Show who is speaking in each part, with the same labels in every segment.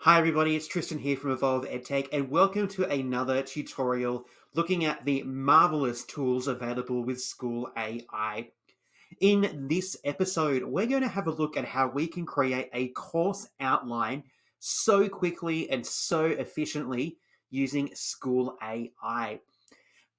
Speaker 1: Hi everybody, it's Tristan here from Evolve EdTech and welcome to another tutorial looking at the marvelous tools available with School AI. In this episode, we're going to have a look at how we can create a course outline so quickly and so efficiently using School AI.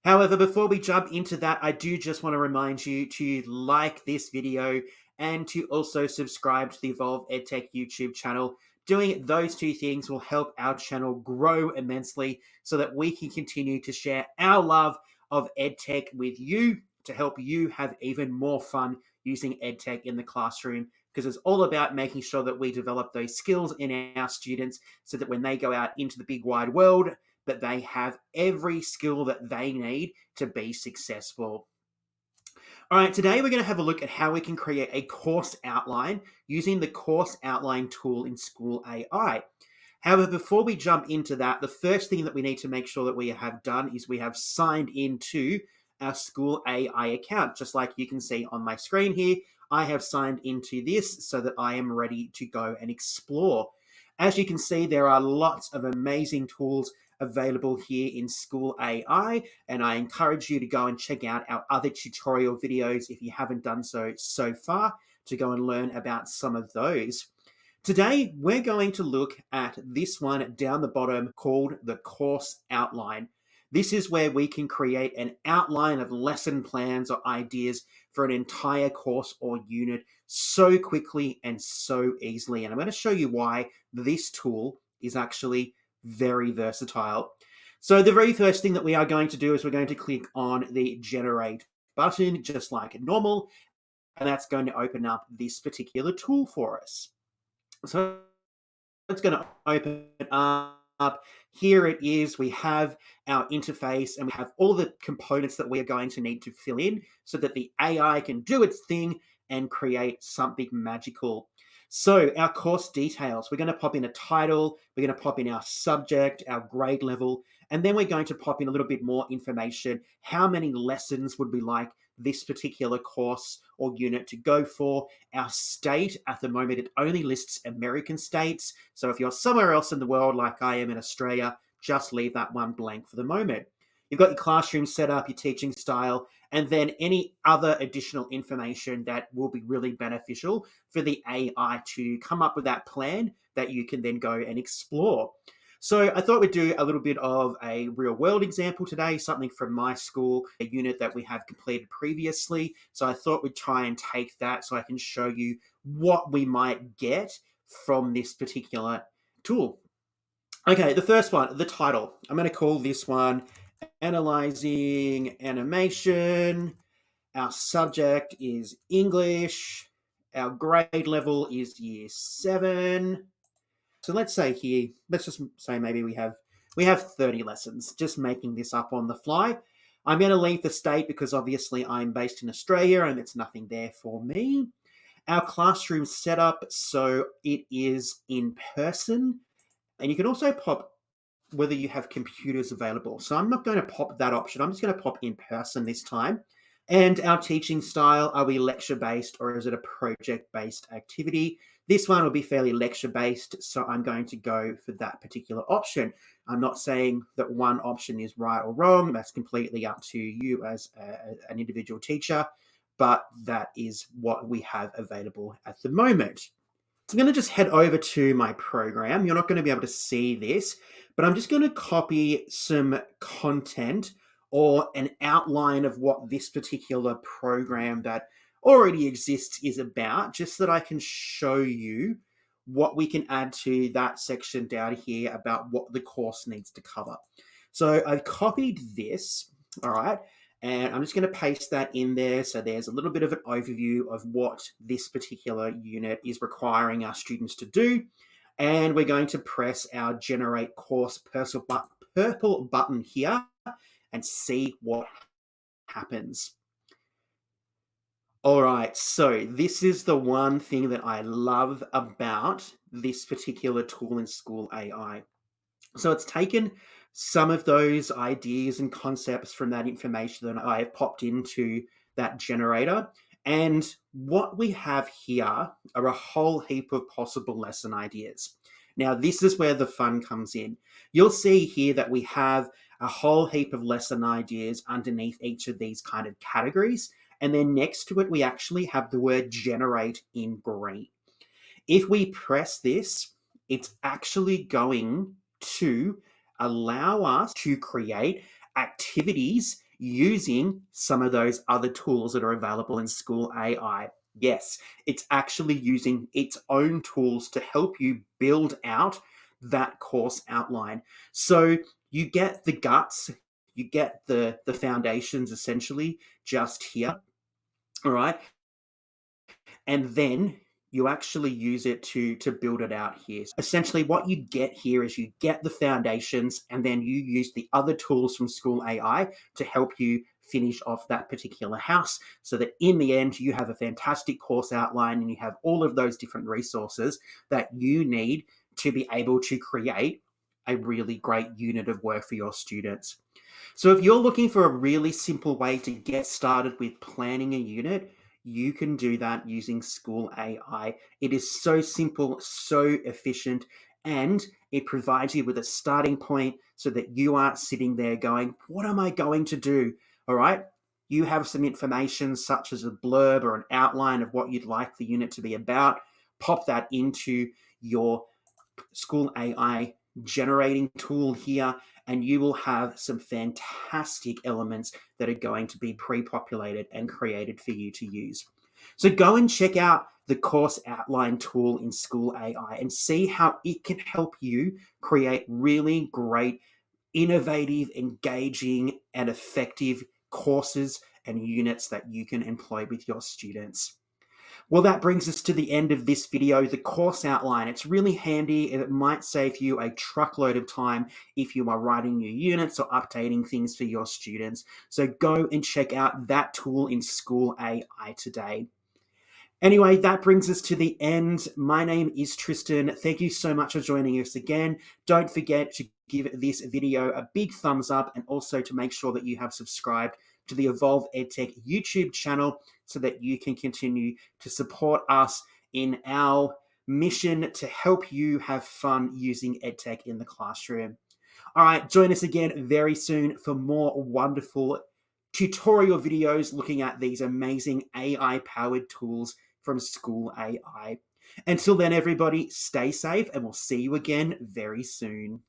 Speaker 1: However, before we jump into that, I do just want to remind you to like this video and to also subscribe to the Evolve EdTech YouTube channel. Doing those two things will help our channel grow immensely so that we can continue to share our love of EdTech with you to help you have even more fun using EdTech in the classroom, because it's all about making sure that we develop those skills in our students so that when they go out into the big wide world, that they have every skill that they need to be successful. All right, today we're going to have a look at how we can create a course outline using the course outline tool in School AI. However, before we jump into that, the first thing that we need to make sure that we have done is we have signed into our School AI account. Just like you can see on my screen here, I have signed into this so that I am ready to go and explore. As you can see, there are lots of amazing tools available here in School AI, and I encourage you to go and check out our other tutorial videos if you haven't done so far, to go and learn about some of those. Today, we're going to look at this one down the bottom called the course outline. This is where we can create an outline of lesson plans or ideas for an entire course or unit so quickly and so easily. And I'm going to show you why this tool is actually very versatile. So the very first thing that we are going to do is we're going to click on the generate button, just like normal, and that's going to open up this particular tool for us. So it's going to open up. Here it is. We have our interface and we have all the components that we are going to need to fill in so that the AI can do its thing and create something magical. So our course details, we're going to pop in a title, we're going to pop in our subject, our grade level, and then we're going to pop in a little bit more information. How many lessons would we like this particular course or unit to go for? Our state, at the moment, it only lists American states. So if you're somewhere else in the world, like I am in Australia, just leave that one blank for the moment. You've got your classroom set up, your teaching style, and then any other additional information that will be really beneficial for the AI to come up with that plan that you can then go and explore. So I thought we'd do a little bit of a real world example today, something from my school, a unit that we have completed previously. So I thought we'd try and take that so I can show you what we might get from this particular tool. Okay, the first one, the title. I'm going to call this one Analyzing Animation. Our subject is English. Our grade level is year 7. So let's say here, let's just say maybe we have 30 lessons, just making this up on the fly. I'm going to leave the state because obviously I'm based in Australia and it's nothing there for me. Our classroom setup, so it is in person, and you can also pop whether you have computers available. So I'm not going to pop that option. I'm just going to pop in person this time. And our teaching style, are we lecture-based or is it a project-based activity? This one will be fairly lecture-based, so I'm going to go for that particular option. I'm not saying that one option is right or wrong. That's completely up to you as an individual teacher, but that is what we have available at the moment. So I'm going to just head over to my program. You're not going to be able to see this, but I'm just going to copy some content or an outline of what this particular program that already exists is about, just so that I can show you what we can add to that section down here about what the course needs to cover. So I've copied this, all right, and I'm just going to paste that in there. So there's a little bit of an overview of what this particular unit is requiring our students to do. And we're going to press our generate course purple button here and see what happens. All right, so this is the one thing that I love about this particular tool in School AI. So it's taken some of those ideas and concepts from that information that I have popped into that generator. And what we have here are a whole heap of possible lesson ideas. Now, this is where the fun comes in. You'll see here that we have a whole heap of lesson ideas underneath each of these kind of categories. And then next to it, we actually have the word generate in green. If we press this, it's actually going to allow us to create activities using some of those other tools that are available in School AI. Yes, it's actually using its own tools to help you build out that course outline. So you get the guts, you get the foundations essentially just here. All right. And then you actually use it to build it out here. Essentially, what you get here is you get the foundations, and then you use the other tools from School AI to help you finish off that particular house, so that in the end you have a fantastic course outline and you have all of those different resources that you need to be able to create a really great unit of work for your students. So if you're looking for a really simple way to get started with planning a unit, you can do that using School AI. It is so simple, so efficient, and it provides you with a starting point so that you aren't sitting there going, what am I going to do? All right. You have some information such as a blurb or an outline of what you'd like the unit to be about. Pop that into your School AI generating tool here, and you will have some fantastic elements that are going to be pre-populated and created for you to use. So go and check out the course outline tool in School AI and see how it can help you create really great, innovative, engaging, and effective courses and units that you can employ with your students. Well, that brings us to the end of this video, the course outline. It's really handy and it might save you a truckload of time if you are writing new units or updating things for your students. So go and check out that tool in School AI today. Anyway, that brings us to the end. My name is Tristan. Thank you so much for joining us again. Don't forget to give this video a big thumbs up and also to make sure that you have subscribed to the Evolve EdTech YouTube channel so that you can continue to support us in our mission to help you have fun using EdTech in the classroom. All right, join us again very soon for more wonderful tutorial videos looking at these amazing AI-powered tools from School AI. Until then, everybody, stay safe and we'll see you again very soon.